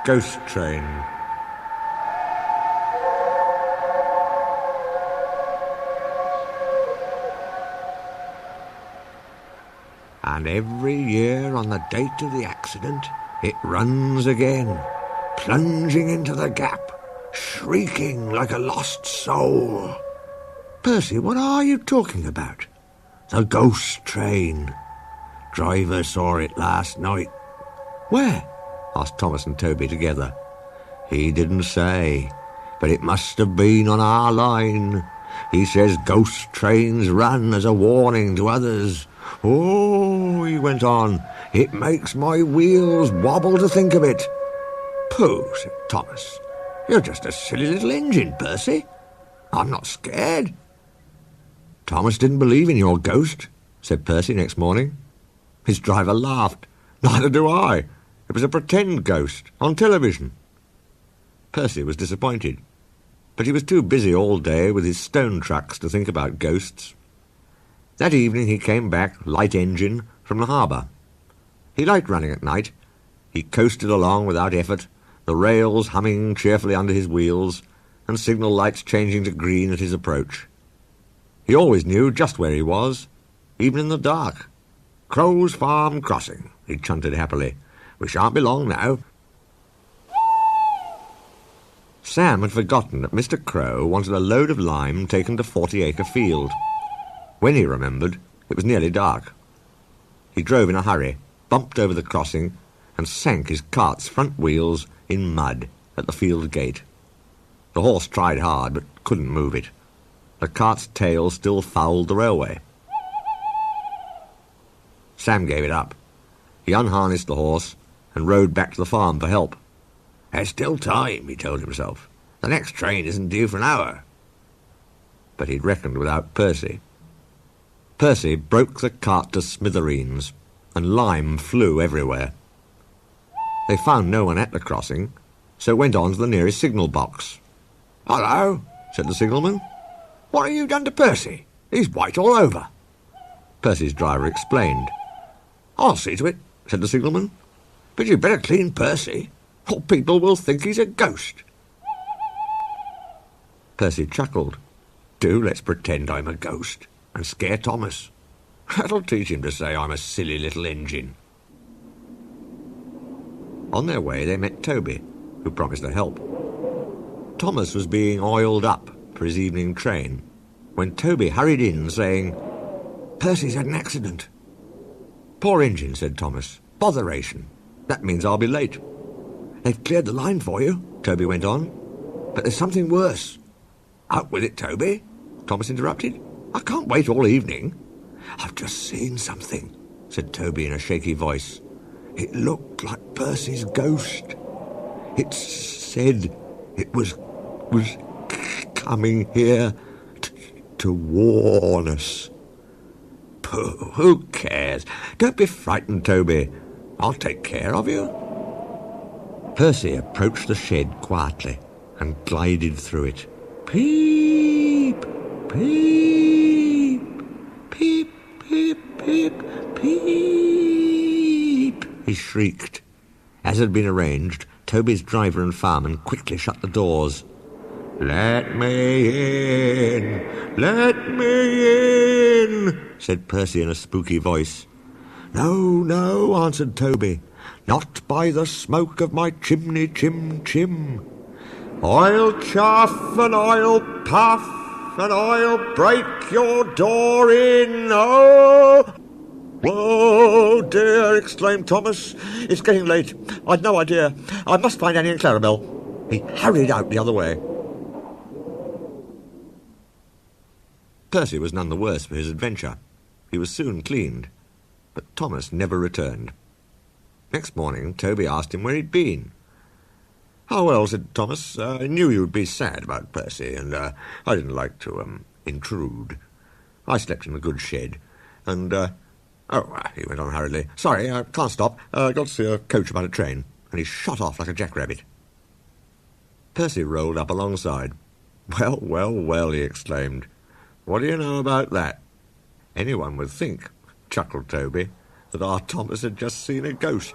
ghost train. And every year on the date of the accident, it runs again, plunging into the gap, shrieking like a lost soul. Percy, what are you talking about? The ghost train. Driver saw it last night. Where? Asked Thomas and Toby together. He didn't say, but it must have been on our line. He says ghost trains run as a warning to others. Oh, he went on, it makes my wheels wobble to think of it. Pooh, said Thomas. You're just a silly little engine, Percy. I'm not scared. Thomas didn't believe in your ghost, said Percy next morning. His driver laughed. Neither do I. It was a pretend ghost on television. Percy was disappointed, but he was too busy all day with his stone trucks to think about ghosts. That evening he came back, light engine, from the harbour. He liked running at night. He coasted along without effort, the rails humming cheerfully under his wheels, and signal lights changing to green at his approach. He always knew just where he was, even in the dark. Crow's Farm Crossing, he chunted happily. We shan't be long now. Sam had forgotten that Mr. Crow wanted a load of lime taken to 40-acre field. When he remembered, it was nearly dark. He drove in a hurry, bumped over the crossing, and sank his cart's front wheels in mud at the field gate. The horse tried hard, but couldn't move it. The cart's tail still fouled the railway. Sam gave it up. He unharnessed the horse and rode back to the farm for help. There's still time, he told himself. The next train isn't due for an hour. But he'd reckoned without Percy. Percy broke the cart to smithereens, and lime flew everywhere. They found no one at the crossing, so went on to the nearest signal box. Hello, said the signalman. What have you done to Percy? He's white all over. Percy's driver explained. I'll see to it, said the signalman. But you'd better clean Percy, or people will think he's a ghost. Percy chuckled. Let's pretend I'm a ghost and scare Thomas. That'll teach him to say I'm a silly little engine. On their way they met Toby, who promised to help. Thomas was being oiled up for his evening train when Toby hurried in saying, Percy's had an accident. Poor engine, said Thomas. Botheration. That means I'll be late. They've cleared the line for you, Toby went on. But there's something worse. Out with it, Toby, Thomas interrupted. I can't wait all evening. I've just seen something, said Toby in a shaky voice. It looked like Percy's ghost. It said it was coming here to warn us. Pooh, who cares? Don't be frightened, Toby. I'll take care of you. Percy approached the shed quietly and glided through it. Peep, peep, peep, peep, peep, peep, he shrieked. As had been arranged, Toby's driver and fireman quickly shut the doors. Let me in, let me in, said Percy in a spooky voice. No, no, answered Toby, not by the smoke of my chimney, chim. I'll chaff and I'll puff and I'll break your door in, oh! Whoa, dear, exclaimed Thomas. It's getting late. I'd no idea. I must find Annie and Clarabel. He hurried out the other way. Percy was none the worse for his adventure. He was soon cleaned, but Thomas never returned. Next morning, Toby asked him where he'd been. Oh, well, said Thomas, I knew you'd be sad about Percy, and I didn't like to, intrude. I slept in a good shed, and, he went on hurriedly. Sorry, I can't stop. Got to see a coach about a train. And he shot off like a jackrabbit. Percy rolled up alongside. Well, well, well, he exclaimed. What do you know about that? Anyone would think, chuckled Toby, that our Thomas had just seen a ghost.